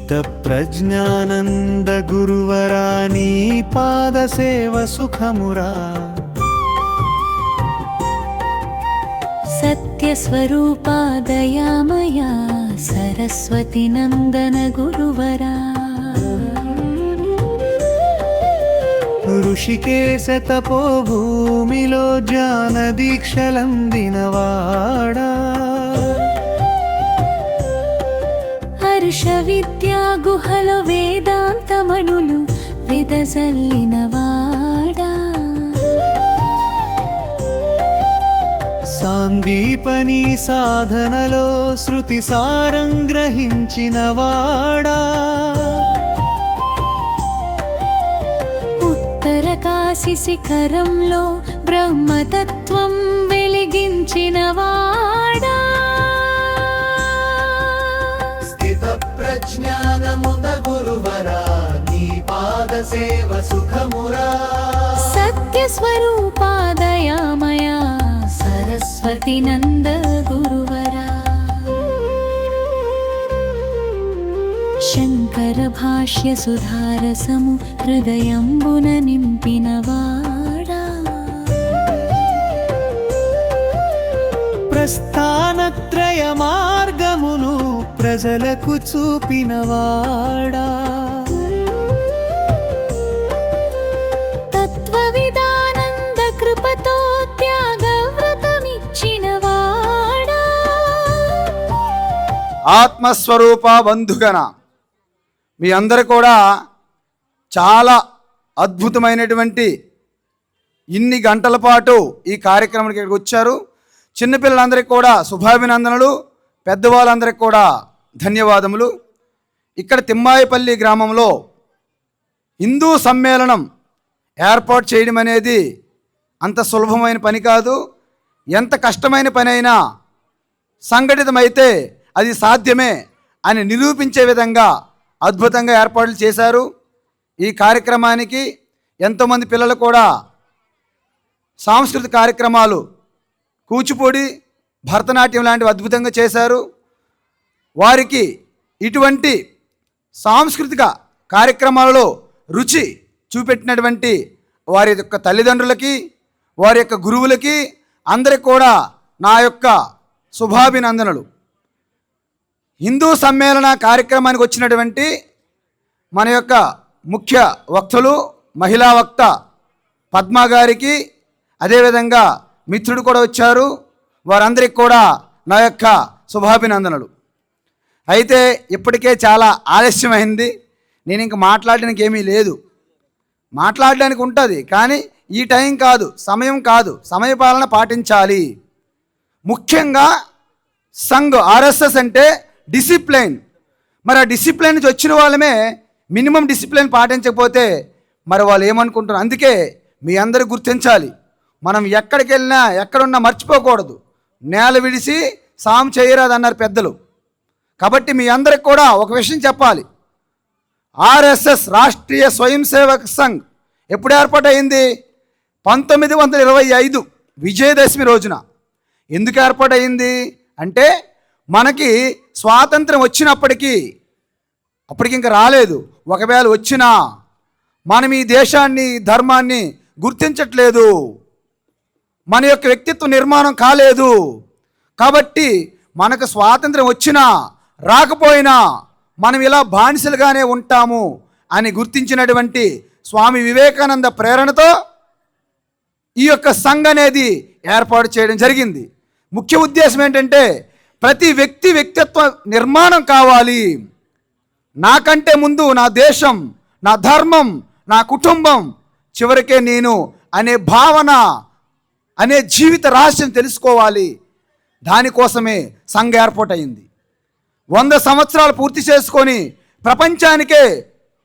స్థిత ప్రజ్ఞానంద గురువరా నీ పాద సేవ సుఖమురా. సత్యస్వరూపా దయామయా సరస్వతి నందన గురువరా. ఋషికేశ తపోభూమిలో జ్ఞాన దీక్షలందినవాడా. హర్ష విద్యా గుహలో వేదాంతమణులు వెదజల్లినవాడా. సాందీపని సాధనలో శృతి సారం గ్రహించినవాడా. ఉత్తర కాశీ శిఖరంలో బ్రహ్మతత్వం వెలిగించినవాడా. స్థిత ప్రజ్ఞానముద గురువరా నీ పాద సేవ సుఖమురా. సత్యస్వరూపా దయామయా సరస్వతి నంద గురువరా. శంకర భాష్య సుధారసము హృదయంబున నింపినవాడా. ప్రస్థానత్రయ మార్గమును ప్రజలకు చూపినవాడా. తత్వవిదానంద కృపతో త్యాగ వ్రతమిచ్చినవాడా. ఆత్మస్వరూప బంధుగణ, మీ అందరు కూడా చాలా అద్భుతమైనటువంటి ఇన్ని గంటల పాటు ఈ కార్యక్రమానికి ఇక్కడికి వచ్చారు. చిన్నపిల్లలందరికీ కూడా శుభాభినందనలు, పెద్దవాళ్ళందరికీ కూడా ధన్యవాదములు. ఇక్కడ తిమ్మాయిపల్లి గ్రామంలో హిందూ సమ్మేళనం ఏర్పాటు చేయడం అనేది అంత సులభమైన పని కాదు. ఎంత కష్టమైన పని అయినా సంఘటితమైతే అది సాధ్యమే అని నిరూపించే విధంగా అద్భుతంగా ఏర్పాట్లు చేశారు. ఈ కార్యక్రమానికి ఎంతోమంది పిల్లలు కూడా సాంస్కృతిక కార్యక్రమాలు, కూచిపూడి, భరతనాట్యం లాంటివి అద్భుతంగా చేశారు. వారికి ఇటువంటి సాంస్కృతిక కార్యక్రమాలలో రుచి చూపెట్టినటువంటి వారి యొక్క తల్లిదండ్రులకి, వారి యొక్క గురువులకి అందరికి కూడా నా యొక్క శుభాభినందనలు. హిందూ సమ్మేళన కార్యక్రమానికి వచ్చినటువంటి మన యొక్క ముఖ్య వక్తలు, మహిళా వక్త పద్మ గారికి, అదేవిధంగా మిత్రుడు కూడా వచ్చారు, వారందరికీ కూడా నా యొక్క శుభాభినందనలు. అయితే ఇప్పటికే చాలా ఆలస్యమైంది, నేను ఇంక మాట్లాడడానికి ఏమీ లేదు. మాట్లాడడానికి ఉంటుంది కానీ ఈ టైం కాదు, సమయం కాదు, సమయపాలన పాటించాలి. ముఖ్యంగా సంఘ్ ఆర్ఎస్ఎస్ అంటే డిసిప్లైన్. మరి ఆ డిసిప్లైన్ నుంచి వచ్చిన వాళ్ళమే మినిమం డిసిప్లైన్ పాటించకపోతే మరి వాళ్ళు ఏమనుకుంటున్నారు. అందుకే మీ అందరూ గుర్తించాలి, మనం ఎక్కడికి వెళ్ళినా ఎక్కడున్నా మర్చిపోకూడదు. నేల విడిసి సాం చేయరాదు అన్నారు పెద్దలు. కాబట్టి మీ అందరికి కూడా ఒక విషయం చెప్పాలి. ఆర్ఎస్ఎస్ రాష్ట్రీయ స్వయం సేవక్ సంఘ్ ఎప్పుడు ఏర్పాటైంది? 1925 విజయదశమి రోజున. ఎందుకు ఏర్పాటైంది అంటే మనకి స్వాతంత్రం వచ్చినప్పటికీ, అప్పటికి ఇంకా రాలేదు, ఒకవేళ వచ్చినా మనం ఈ దేశాన్ని, ధర్మాన్ని గుర్తించట్లేదు, మన యొక్క వ్యక్తిత్వ నిర్మాణం కాలేదు. కాబట్టి మనకు స్వాతంత్రం వచ్చినా రాకపోయినా మనం ఇలా బానిసలుగానే ఉంటాము అని గుర్తించినటువంటి స్వామి వివేకానంద ప్రేరణతో ఈ యొక్క సంఘ్ అనేది ఏర్పాటు చేయడం జరిగింది. ముఖ్య ఉద్దేశం ఏంటంటే ప్రతి వ్యక్తి వ్యక్తిత్వ నిర్మాణం కావాలి. నాకంటే ముందు నా దేశం, నా ధర్మం, నా కుటుంబం, చివరికే నేను అనే భావన, అనే జీవిత రహస్యం తెలుసుకోవాలి. దానికోసమే సంఘ ఏర్పాటైంది. 100 సంవత్సరాలు పూర్తి చేసుకొని ప్రపంచానికే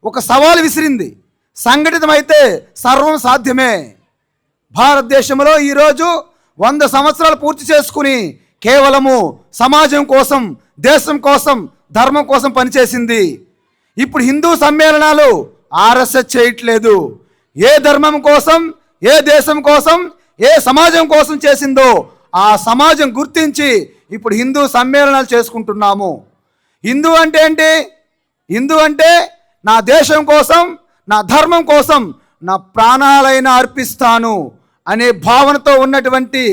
ఒక సవాలు విసిరింది. సంఘటితమైతే సర్వం సాధ్యమే. భారతదేశంలో ఈరోజు 100 సంవత్సరాలు పూర్తి చేసుకుని కేవలము సమాజం కోసం, దేశం కోసం, ధర్మం కోసం పనిచేసింది. ఇప్పుడు హిందూ సమ్మేళనాలు ఆర్ఎస్ఎస్ చేయట్లేదు. ఏ ధర్మం కోసం, ఏ దేశం కోసం, ఏ సమాజం కోసం చేసిందో ఆ సమాజం గుర్తించి ఇప్పుడు హిందూ సమ్మేళనాలు చేసుకుంటున్నాము. హిందూ అంటే ఏంటి? హిందూ అంటే నా దేశం కోసం, నా ధర్మం కోసం నా ప్రాణాలైనా అర్పిస్తాను అనే భావనతో ఉన్నటువంటి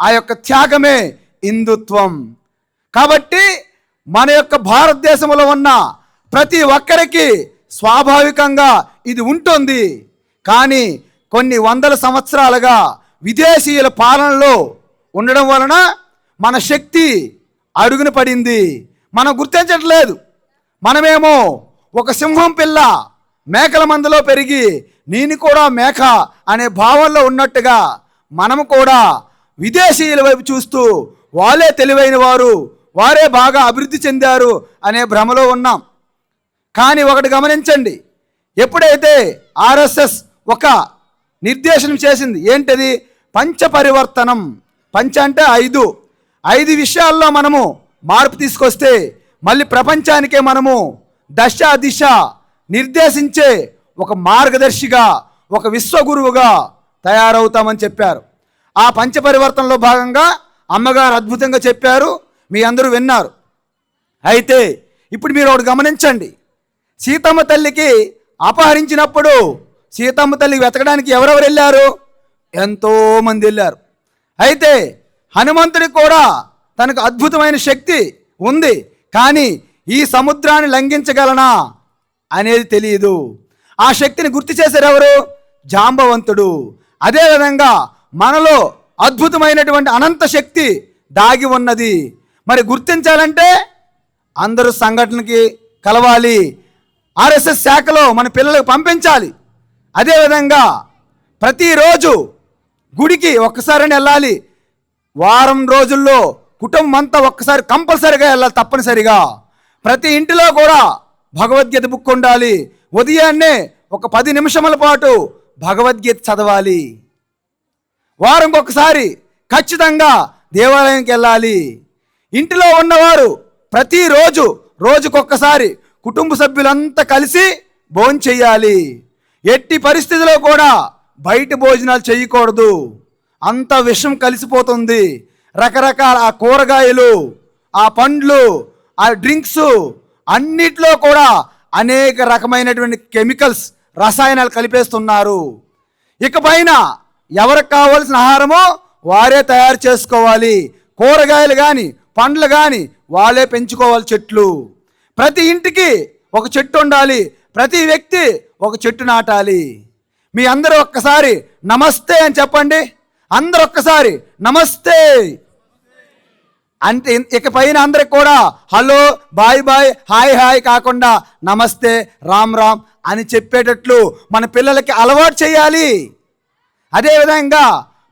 ఆ యొక్క త్యాగమే హిందుత్వం. కాబట్టి మన యొక్క భారతదేశంలో ఉన్న ప్రతి ఒక్కరికి స్వాభావికంగా ఇది ఉంటుంది. కానీ కొన్ని వందల సంవత్సరాలుగా విదేశీయుల పాలనలో ఉండడం వలన మన శక్తి అడుగున పడింది. మనం గుర్తించట్లేదు. మనమేమో ఒక సింహం పిల్ల మేకల మందలో పెరిగి నేను కూడా మేక అనే భావంలో ఉన్నట్టుగా మనము కూడా విదేశీయుల వైపు చూస్తూ వాళ్ళే తెలివైన వారు, వారే బాగా అభివృద్ధి చెందారు అనే భ్రమలో ఉన్నాం. కానీ ఒకటి గమనించండి, ఎప్పుడైతే ఆర్ఎస్ఎస్ ఒక నిర్దేశనం చేసింది, ఏంటది? పంచపరివర్తనం. పంచ అంటే 5 విషయాల్లో మనము మార్పు తీసుకొస్తే మళ్ళీ ప్రపంచానికే మనము దశ దిశ నిర్దేశించే ఒక మార్గదర్శిగా, ఒక విశ్వగురువుగా తయారవుతామని చెప్పారు. ఆ పంచపరివర్తనలో భాగంగా అమ్మగారు అద్భుతంగా చెప్పారు, మీ అందరూ విన్నారు. అయితే ఇప్పుడు మీరు ఒకటి గమనించండి, సీతమ్మ తల్లికి అపహరించినప్పుడు సీతమ్మ తల్లికి వెతకడానికి ఎవరెవరు వెళ్ళారు? ఎంతోమంది వెళ్ళారు. అయితే హనుమంతుడికి కూడా తనకు అద్భుతమైన శక్తి ఉంది, కానీ ఈ సముద్రాన్ని లంఘించగలనా అనేది తెలియదు. ఆ శక్తిని గుర్తు చేశారు ఎవరు? జాంబవంతుడు. అదేవిధంగా మనలో అద్భుతమైనటువంటి అనంత శక్తి దాగి ఉన్నది. మరి గుర్తించాలంటే అందరూ సంఘటనకి కలవాలి, ఆర్ఎస్ఎస్ శాఖలో మన పిల్లలకు పంపించాలి. అదేవిధంగా ప్రతిరోజు గుడికి ఒక్కసారైనా వెళ్ళాలి. వారం రోజుల్లో కుటుంబం అంతా ఒక్కసారి కంపల్సరీగా వెళ్ళాలి, తప్పనిసరిగా. ప్రతి ఇంటిలో కూడా భగవద్గీత బుక్ ఉండాలి. ఉదయాన్నే ఒక 10 నిమిషముల పాటు భగవద్గీత చదవాలి. వారంకి ఒకసారి ఖచ్చితంగా దేవాలయానికి వెళ్ళాలి. ఇంటిలో ఉన్నవారు ప్రతిరోజు రోజుకొక్కసారి కుటుంబ సభ్యులంతా కలిసి భోంచెయ్యాలి. ఎట్టి పరిస్థితిలో కూడా బయట భోజనాలు చేయకూడదు, అంత విషం కలిసిపోతుంది. రకరకాల ఆ కూరగాయలు, ఆ పండ్లు, ఆ డ్రింక్స్ అన్నిట్లో కూడా అనేక రకమైనటువంటి కెమికల్స్, రసాయనాలు కలిపేస్తున్నారు. ఇకపైన ఎవరికి కావాల్సిన ఆహారమో వారే తయారు చేసుకోవాలి. కూరగాయలు కానీ పండ్లు కానీ వాళ్ళే పెంచుకోవాలి. చెట్లు, ప్రతి ఇంటికి ఒక చెట్టు ఉండాలి, ప్రతి వ్యక్తి ఒక చెట్టు నాటాలి. మీ అందరూ ఒక్కసారి నమస్తే అని చెప్పండి. అందరూ ఒక్కసారి నమస్తే అంటే ఇకపైన అందరికి కూడా hello, bye bye, hi hi కాకుండా నమస్తే, రామ్ రామ్ అని చెప్పేటట్లు మన పిల్లలకి అలవాటు చేయాలి. అదేవిధంగా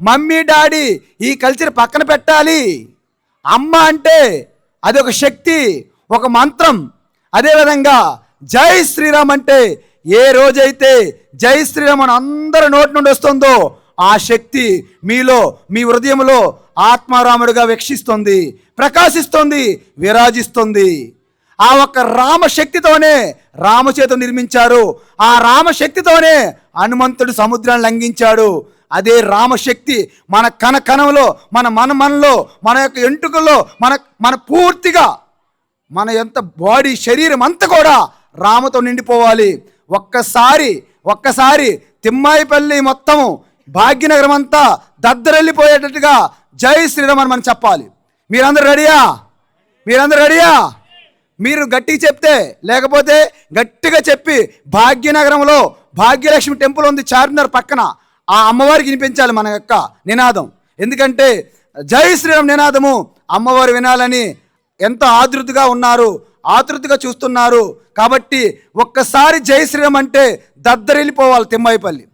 మమ్మీ డాడీ ఈ కల్చర్ పక్కన పెట్టాలి. అమ్మ అంటే అదొక శక్తి, ఒక మంత్రం. అదేవిధంగా జై శ్రీరామ్ అంటే ఏ రోజైతే జై శ్రీరామ్ అని అందరి నోటి నుండి వస్తుందో ఆ శక్తి మీలో, మీ హృదయంలో ఆత్మారాముడిగా వీక్షిస్తుంది, ప్రకాశిస్తుంది, విరాజిస్తుంది. ఆ ఒక్క రామశక్తితోనే రామచేతు నిర్మించారు. ఆ రామశక్తితోనే హనుమంతుడు సముద్రాన్ని లంఘించాడు. అదే రామశక్తి మన కణంలో, మనలో, మన యొక్క ఎంటుకల్లో, మన పూర్తిగా మన ఎంత బాడీ, శరీరం అంతా కూడా రామతో నిండిపోవాలి. ఒక్కసారి తిమ్మాయిపల్లి మొత్తము, భాగ్యనగరం అంతా దద్దరెళ్ళిపోయేటట్టుగా జై శ్రీరామ్ అని మనం చెప్పాలి. మీరందరూ రెడీయా? మీరు గట్టిగా చెప్తే, లేకపోతే గట్టిగా చెప్పి భాగ్యనగరంలో భాగ్యలక్ష్మి టెంపుల్ ఉంది చార్మినార్ పక్కన, ఆ అమ్మవారికి వినిపించాలి మన యొక్క నినాదం. ఎందుకంటే జై శ్రీరామ్ నినాదము అమ్మవారు వినాలని ఎంతో ఆతృతగా చూస్తున్నారు. కాబట్టి ఒక్కసారి జై శ్రీరామ్ అంటే దద్దరిల్లిపోవాలి తిమ్మాయిపల్లి.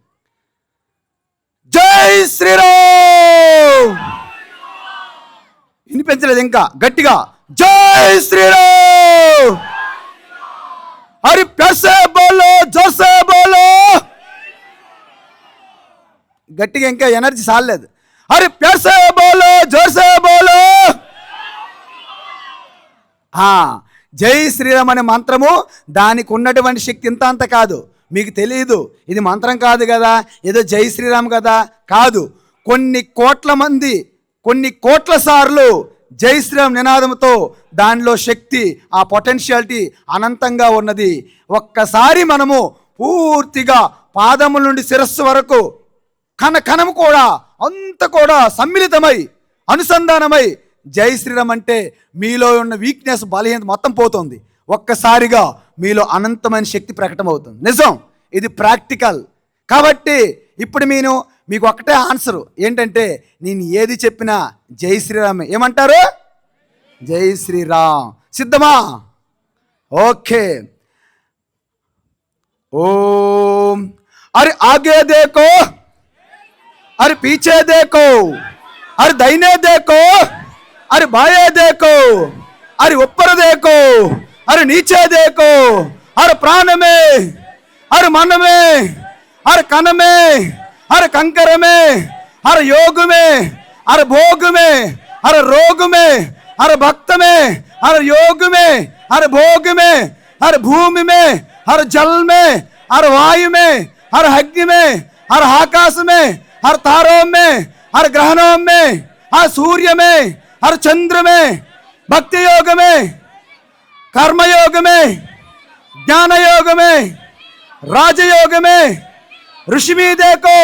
జై శ్రీరామ్ వినిపించలేదు, ఇంకా గట్టిగా జై శ్రీరామ్. అరే ప్యాసే బోలో, జోసే బోలో, గట్టిగా, ఇంకా ఎనర్జీ సాలేదు. అరే ప్యాసే బోలో, జోసే బోలో. జై శ్రీరామ్ అనే మంత్రము, దానికి ఉన్నటువంటి శక్తి ఇంత అంత కాదు. మీకు తెలియదు, ఇది మంత్రం కాదు కదా, ఏదో జై శ్రీరామ్ కదా, కాదు. కొన్ని కోట్ల మంది, కొన్ని కోట్ల సార్లు జై శ్రీరామ్ నినాదంతో దానిలో శక్తి, ఆ పొటెన్షియాలిటీ అనంతంగా ఉన్నది. ఒక్కసారి మనము పూర్తిగా పాదముల నుండి శిరస్సు వరకు కణము కూడా అంత కూడా సమ్మిళితమై అనుసంధానమై జై శ్రీరామ్ అంటే మీలో ఉన్న వీక్నెస్, బలహీనత మొత్తం పోతుంది. ఒక్కసారిగా మీలో అనంతమైన శక్తి ప్రకటమవుతుంది. నిజం, ఇది ప్రాక్టికల్. కాబట్టి ఇప్పుడు మీకు ఒక్కటే ఆన్సరు ఏంటంటే, నేను ఏది చెప్పినా జై శ్రీరామే. ఏమంటారు? జై శ్రీరామ్. సిద్ధమా? ఓకే. ఓం. అరే ఆగే దేకో, అరే పీछे देखो, अरे दाहिने देखो, अरे बाएं देखो, अरे ऊपर देखो, अरे नीचे देखो, अरे प्राण में, अरे मन में, अरे कन में, अरे कंकर में, अरे योग में, अरे भोग में, अरे रोग में, अरे भक्त में, अरे योग में, अरे भोग में, अरे भूमि में, अरे जल में, अरे वायु में, अरे अग्नि में, अरे आकाश में, हर तारों में, हर ग्रहणों में, हर सूर्य में, हर चंद्र में, भक्ति योग में, कर्म योग में, ज्ञान योग में, राजयोग में, ऋषि में देखो,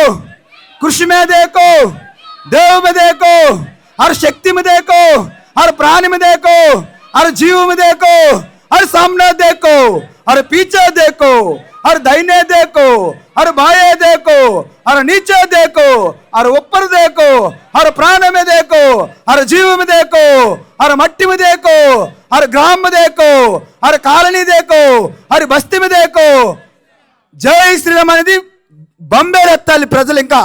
कृषि में देखो, देव में देखो, हर शक्ति में देखो, हर प्राणी में देखो, हर जीव में देखो, हर सामने देखो, हर पीछे देखो, हर दाहिने देखो, हर बाएं देखो, हर नीचे देखो, हर ऊपर देखो, हर प्राण में देखो, हर जीव में देखो, हर मट्टी में देखो, हर ग्राम में देखो, हर कॉलोनी देखो, हर बस्ती में देखो. జై శ్రీరామ్ అనేది బంబేలెత్తాలి ప్రజలు. ఇంకా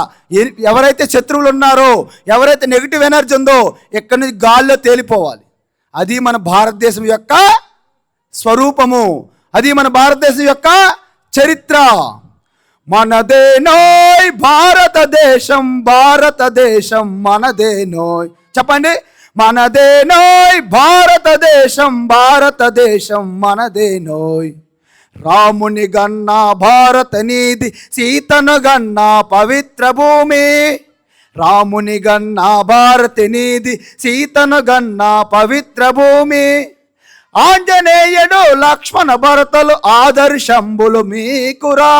ఎవరైతే శత్రువులు ఉన్నారో, ఎవరైతే నెగిటివ్ ఎనర్జీ ఉందో ఎక్కడి నుంచి గాల్లో తేలిపోవాలి. అది మన భారతదేశం యొక్క స్వరూపము, అది మన భారతదేశం యొక్క చరిత్ర. మనదేనోయ్ భారతదేశం, భారతదేశం మనదేనోయ్. చెప్పండి, మనదేనోయ్ భారతదేశం, భారతదేశం మనదేనోయ్. రాముని గన్నా భారత నీది, సీతను గన్నా పవిత్ర భూమి. రాముని గన్నా భారత నీది, సీతను గన్నా పవిత్ర భూమి. ఆంజనేయుడు లక్ష్మణ భరతలు ఆదర్శంబులు మీకురా.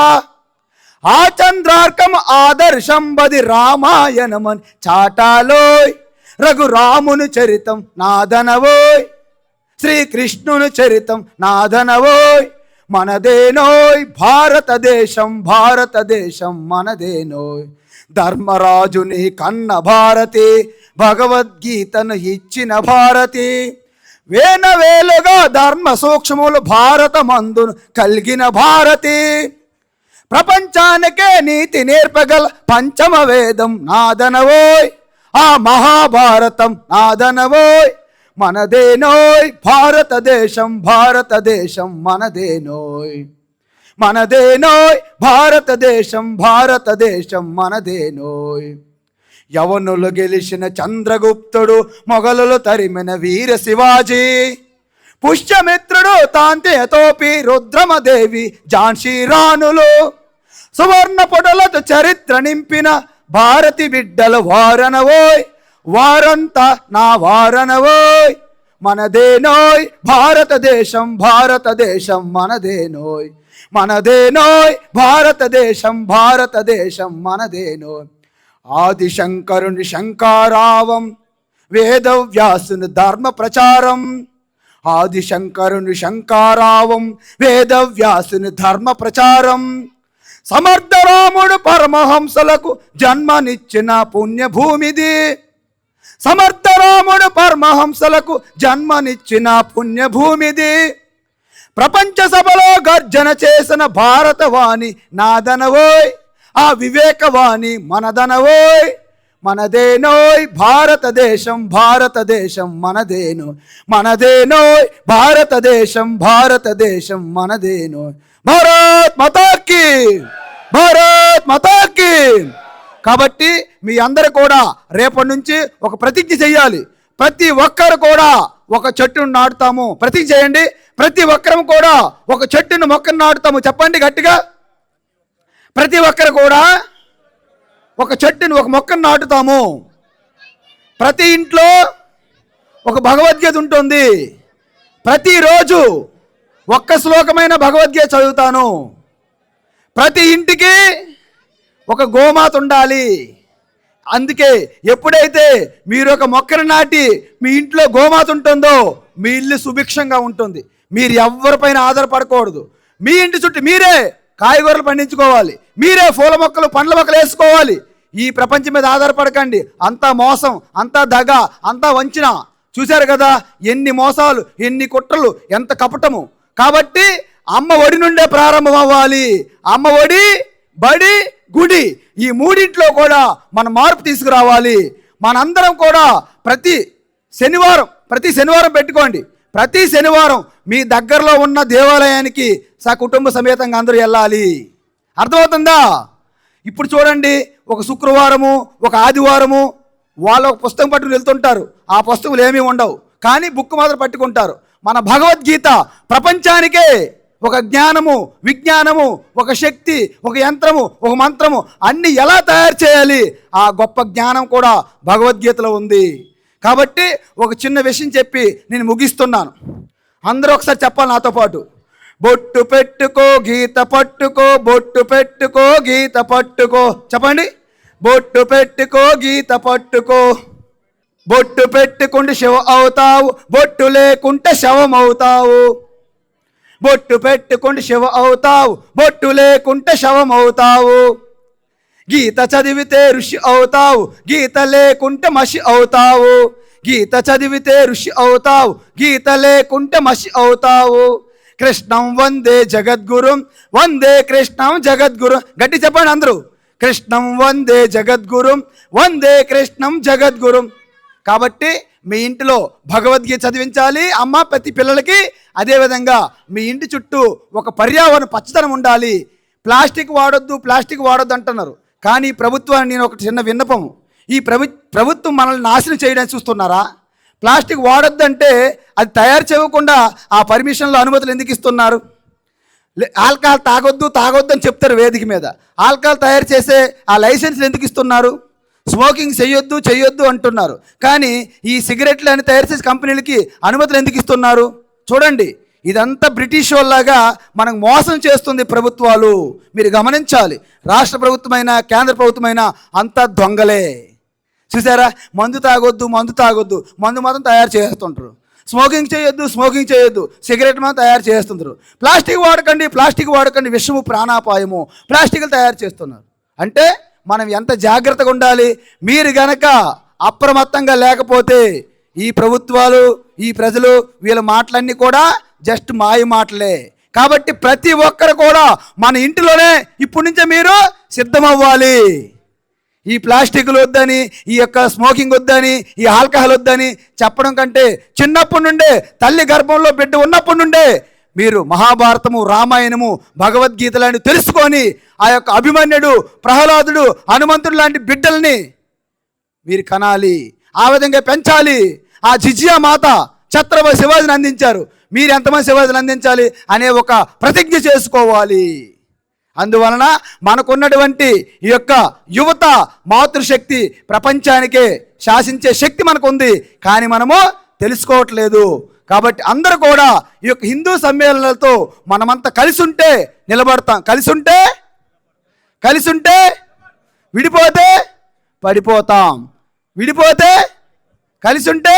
ఆ చంద్రార్కం ఆదర్శంబది రామాయణమని చాటాలోయ్. రఘురాముని చరితం నాదనవోయ్, శ్రీకృష్ణుని చరితం నాదనవోయ్. మనదేనోయ్ భారతదేశం, భారతదేశం మనదేనోయ్. ధర్మరాజుని కన్న భారతి, భగవద్గీతను ఇచ్చిన భారతి. వేనవేలుగా ధర్మ సూక్ష్మములు భారతమందును కలిగిన భారతి. ప్రపంచానికే నీతి నేర్పగల పంచమ వేదం నాదనవోయ్. ఆ మహాభారతం నాదనవోయ్. మనదేనోయ్ భారతదేశం, భారతదేశం మనదేనోయ్. మనదేనోయ్ భారతదేశం, భారతదేశం మనదేనోయ్. యవనులు గెలిచిన చంద్రగుప్తుడు, మొఘలులు తరిమిన వీర శివాజీ. పుష్యమిత్రుడు తాంతేతోపి, రుద్రమదేవి ఝాన్సీ రాణులు. సువర్ణ పొడలతో చరిత్ర నింపిన భారతి బిడ్డలు వారనవోయ్. వారంతా నా వారనవోయ్. మనదేనోయ్ భారతదేశం, భారతదేశం మనదేనోయ్. మనదేనోయ్ భారతదేశం, భారతదేశం మనదేనోయ్. ఆదిశంకరుని శంకారావం, వేదవ్యాసుని ధర్మ ప్రచారం. ఆదిశంకరుని శంకారావం, వేదవ్యాసుని ధర్మ ప్రచారం. సమర్థరాముడు పరమహంసలకు జన్మనిచ్చిన పుణ్యభూమిది. సమర్థరాముడు పరమహంసలకు జన్మనిచ్చిన పుణ్యభూమిది. ప్రపంచ సభలో గర్జన చేసిన భారతవాణి నాదనవోయ్. ఆ వివేకవాణి మనదనవోయ్. మనదేనోయ్ భారతదేశం, భారతదేశం మనదేనోయ్. మనదేనోయ్ భారతదేశం, భారతదేశం మనదేనోయ్. భారత్ మాతాకి, భారత్ మాతాకి. కాబట్టి మీ అందరూ కూడా రేపటి నుంచి ఒక ప్రతిజ్ఞ చేయాలి. ప్రతి ఒక్కరు కూడా ఒక చెట్టును నాటుతాము. ప్రతిజ్ఞ చేయండి. ప్రతి ఒక్కరం కూడా ఒక చెట్టును మొక్కను నాటుతాము. చెప్పండి గట్టిగా. ప్రతి ఒక్కరు కూడా ఒక చెట్టును, ఒక మొక్కను నాటుతాము. ప్రతి ఇంట్లో ఒక భగవద్గీత ఉంటుంది. ప్రతిరోజు ఒక్క శ్లోకమైన భగవద్గీత చదువుతాను. ప్రతి ఇంటికి ఒక గోమాత ఉండాలి. అందుకే ఎప్పుడైతే మీరు ఒక మొక్కను నాటి మీ ఇంట్లో గోమాత ఉంటుందో మీ ఇల్లు సుభిక్షంగా ఉంటుంది. మీరు ఎవరిపైన ఆధారపడకూడదు. మీ ఇంటి చుట్టూ మీరే కాయగూరలు పండించుకోవాలి, మీరే పూల మొక్కలు పండ్ల మొక్కలు వేసుకోవాలి. ఈ ప్రపంచం మీద ఆధారపడకండి. అంతా మోసం, అంతా దగ, అంతా వంచన. చూశారు కదా ఎన్ని మోసాలు, ఎన్ని కుట్రలు, ఎంత కపటము. కాబట్టి అమ్మ ఒడి నుండే ప్రారంభం అవ్వాలి. అమ్మ ఒడి, బడి, గుడి, ఈ మూడింట్లో కూడా మన మార్పు తీసుకురావాలి. మనందరం కూడా ప్రతి శనివారం పెట్టుకోండి. ప్రతి శనివారం మీ దగ్గరలో ఉన్న దేవాలయానికి కుటుంబ సమేతంగా అందరూ వెళ్ళాలి. అర్థమవుతుందా? ఇప్పుడు చూడండి, ఒక శుక్రవారము, ఒక ఆదివారము వాళ్ళ ఒక పుస్తకం పట్టుకుని వెళ్తుంటారు. ఆ పుస్తకాలు ఏమీ ఉండవు, కానీ బుక్ మాత్రం పట్టుకుంటారు. మన భగవద్గీత ప్రపంచానికే ఒక జ్ఞానము, విజ్ఞానము, ఒక శక్తి, ఒక యంత్రము, ఒక మంత్రము, అన్ని ఎలా తయారు చేయాలి ఆ గొప్ప జ్ఞానం కూడా భగవద్గీతలో ఉంది. కాబట్టి ఒక చిన్న విషయం చెప్పి నేను ముగిస్తున్నాను. అందరూ ఒకసారి చెప్పాలి నాతో పాటు. బొట్టు పెట్టుకో గీత పట్టుకో, బొట్టు పెట్టుకో గీత పట్టుకో. చెప్పండి. బొట్టు పెట్టుకో గీత పట్టుకో. బొట్టు పెట్టుకుంటే శివ అవుతావు, బొట్టు లేకుంటే శవం అవుతావు. బొట్టు పెట్టుకుంటే శివ అవుతావు, బొట్టు లేకుంటే శవం అవుతావు. గీత చదివితే ఋషి అవుతావు, గీత లేకుంటే మసి అవుతావు. గీత చదివితే ఋషి అవుతావు, గీత లేకుంటే మసి అవుతావు. కృష్ణం వందే జగద్గురుం, వందే కృష్ణం జగద్గురు. గట్టి చెప్పండి అందరూ. కృష్ణం వందే జగద్గురుం, వందే కృష్ణం జగద్గురుం. కాబట్టి మీ ఇంటిలో భగవద్గీత చదివించాలి అమ్మ ప్రతి పిల్లలకి. అదేవిధంగా మీ ఇంటి చుట్టూ ఒక పర్యావరణ పచ్చదనం ఉండాలి. ప్లాస్టిక్ వాడొద్దు అంటున్నారు. కానీ ప్రభుత్వాన్ని నేను ఒక చిన్న విన్నపము. ఈ ప్రభుత్వం మనల్ని నాశనం చేయడానికి చూస్తున్నారా? ప్లాస్టిక్ వాడొద్దంటే అది తయారు చేయకుండా ఆ పర్మిషన్లు, అనుమతులు ఎందుకు ఇస్తున్నారు? ఆల్కహాల్ తాగొద్దు అని చెప్తారు వేదిక మీద. ఆల్కహాల్ తయారు చేసే ఆ లైసెన్స్లు ఎందుకు ఇస్తున్నారు? స్మోకింగ్ చెయ్యొద్దు అంటున్నారు. కానీ ఈ సిగరెట్లు అని తయారు చేసే కంపెనీలకి అనుమతులు ఎందుకు ఇస్తున్నారు? చూడండి, ఇదంతా బ్రిటిష్ వాళ్ళలాగా మనకు మోసం చేస్తుంది ప్రభుత్వాలు. మీరు గమనించాలి. రాష్ట్ర ప్రభుత్వమైన, కేంద్ర ప్రభుత్వమైన అంతా దొంగలే. చూసారా? మందు తాగొద్దు, మందు మాత్రం తయారు చేస్తుంటారు. స్మోకింగ్ చేయొద్దు, సిగరెట్ మాత్రం తయారు చేస్తుంటారు. ప్లాస్టిక్ వాడకండి, విషము, ప్రాణాపాయము. ప్లాస్టిక్లు తయారు చేస్తున్నారు. అంటే మనం ఎంత జాగ్రత్తగా ఉండాలి. మీరు గనక అప్రమత్తంగా లేకపోతే ఈ ప్రభుత్వాలు, ఈ ప్రజలు, వీళ్ళ మాటలన్నీ కూడా జస్ట్ మాయ మాటలే. కాబట్టి ప్రతి ఒక్కరు కూడా మన ఇంటిలోనే ఇప్పటి నుంచే మీరు సిద్ధమవ్వాలి. ఈ ప్లాస్టిక్లు వద్దని, ఈ యొక్క స్మోకింగ్ వద్దని, ఈ ఆల్కహాల్ వద్దని చెప్పడం కంటే చిన్నప్పటి నుండే, తల్లి గర్భంలో బిడ్డ ఉన్నప్పటి నుండే మీరు మహాభారతము, రామాయణము, భగవద్గీత లాంటి తెలుసుకొని ఆ యొక్క అభిమన్యుడు, ప్రహ్లాదుడు, హనుమంతుడు లాంటి బిడ్డల్ని మీరు కనాలి. ఆ విధంగా పెంచాలి. ఆ జిజియా మాత ఛత్రపతి శివాజీని అందించారు. మీరు ఎంతమంది శివాజీని అందించాలి అనే ఒక ప్రతిజ్ఞ చేసుకోవాలి. అందువలన మనకున్నటువంటి ఈ యొక్క యువత మాతృశక్తి ప్రపంచానికే శాసించే శక్తి మనకు ఉంది. కానీ మనము తెలుసుకోవట్లేదు. కాబట్టి అందరూ కూడా ఈ యొక్క హిందూ సమ్మేళనాలతో మనమంతా కలిసి ఉంటే నిలబడతాం. కలిసి ఉంటే విడిపోతే పడిపోతాం. విడిపోతే కలిసి ఉంటే.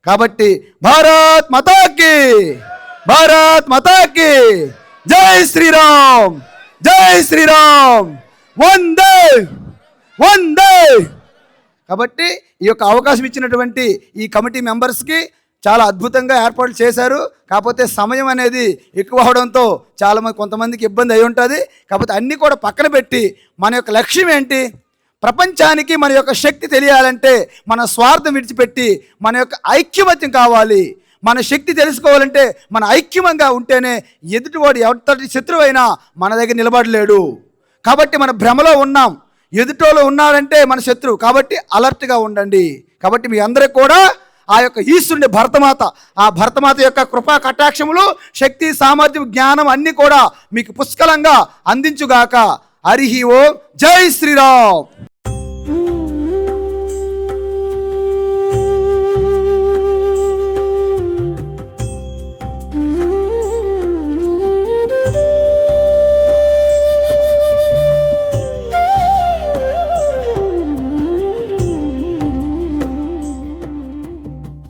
కాబట్టి భారత్ మాతాకి, జై శ్రీరామ్, వందే. కాబట్టి ఈ యొక్క అవకాశం ఇచ్చినటువంటి ఈ కమిటీ మెంబర్స్కి చాలా అద్భుతంగా ఏర్పాట్లు చేశారు. కాకపోతే సమయం అనేది ఎక్కువ అవడంతో కొంతమందికి ఇబ్బంది అయి ఉంటుంది. కాకపోతే అన్నీ కూడా పక్కన పెట్టి మన యొక్క లక్ష్యం ఏంటి? ప్రపంచానికి మన యొక్క శక్తి తెలియాలంటే మన స్వార్థం విడిచిపెట్టి మన యొక్క ఐక్యమత్యం కావాలి. మన శక్తి తెలుసుకోవాలంటే మన ఐక్యంగా ఉంటేనే ఎదుటివాడు ఎవరి శత్రువైనా మన దగ్గర నిలబడలేడు. కాబట్టి మన భ్రమలో ఉన్నాం. ఎదుటోలో ఉన్నాడంటే మన శత్రువు. కాబట్టి అలర్ట్గా ఉండండి. కాబట్టి మీ అందరికీ కూడా ఆ యొక్క ఈశ్వరుని భరతమాత, ఆ భరతమాత యొక్క కృపా కటాక్షములు, శక్తి, సామర్థ్యం, జ్ఞానం అన్నీ కూడా మీకు పుష్కలంగా అందించుగాక. హరి ఓం. జై శ్రీరామ్.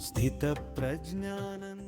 స్థిత ప్రజ్ఞానంద